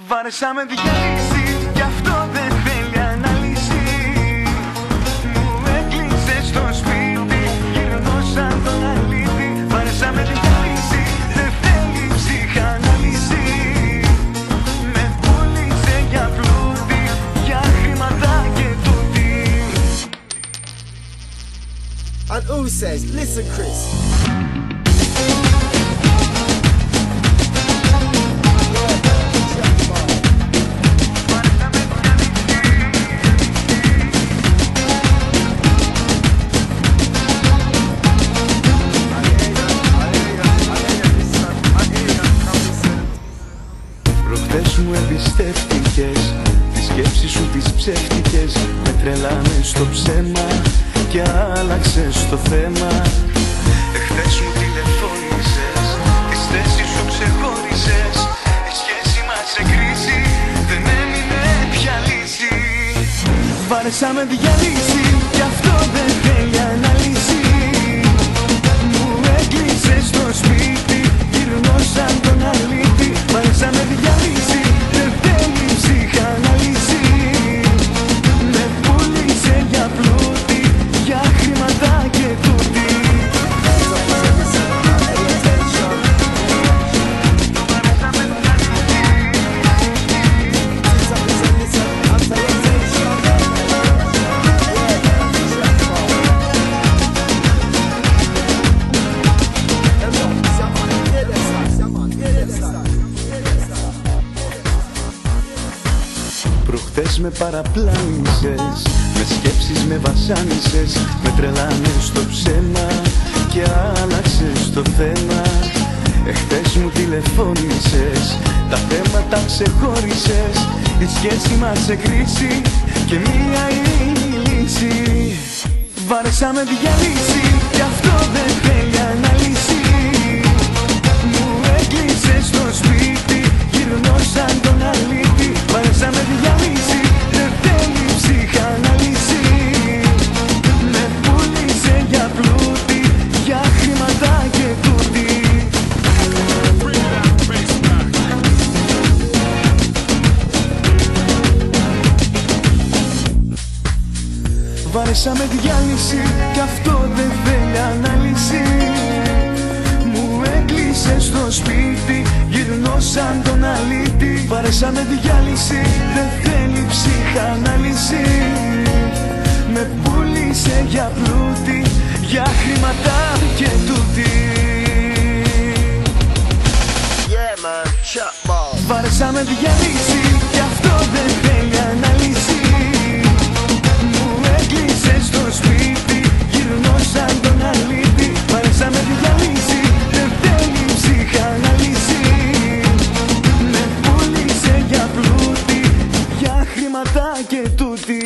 Βάρεσα με διάλυση κι αυτό δεν θέλει ανάλυση. Μου έκλεισες στο σπίτι, γυρνώ σαν τον αλήτη. Βάρεσα με διάλυση, δεν θέλει ψυχανάλυση. Με πούλησε για πλούτη, για χρήματα και τούτη. And who says, listen Chris. Προχτές μου εμπιστεύτηκες, τις σκέψεις σου τις ψεύτικες. Με τρελάνες στο ψέμα και άλλαξες το θέμα. Εχθές μου τηλεφώνησες, τις θέσεις σου ξεχώρισες. Η σχέση μας σε κρίση, δεν έμεινε πια λύση. Βάρεσα με διαλύσει, κι αυτό δεν θέλει ανάλυση. Μου έκλεισες στο σπίτι, γυρνώ σαν τον αλήτη. Βάρεσα με διαλύσει, δεν θέλει ψυχανάλυση. Με πούλησε για πλούτη, για χρήματα και τούτη. Προχτές με παραπλάνησες, με σκέψεις με βασάνισες. Με τρελάνες στο ψέμα και άλλαξες το θέμα. Εχθές μου τηλεφώνησες, τα θέματα ξεχώρισες. Η σχέση μας σε κρίση και μία είναι η λύση. Βάρεσα με διαλύσει, κι αυτό δεν θέλει ανάλυση. Μου έκλεισες στο σπίτι, γυρνώ σαν τον αλήτη. Βάρεσα με διαλύσει, δεν θέλει ψυχανάλυση. Με πούλησε για πλούτη, για χρήματα και τούτη. Βάρεσα με διάλυση, κι αυτό δεν θέλει ανάλυση. Μου έκλεισε στο σπίτι, γυρνώ σαν τον αλήτη. Βάρεσα με διάλυση, δεν θέλει ψυχανάλυση. Με πούλησε για πλούτη, για χρήματα και τούτη. Yeah man, shut ball. Βάρεσα με διαλύσει, κι αυτό δεν θέλει ανάλυση. Μου έκλεισε στο σπίτι, γυρνώ σαν τον αλήτη. Βάρεσα με διαλύσει, δεν θέλει ψυχανάλυση. Με πούλησε για πλούτη, για χρήματα και τούτη.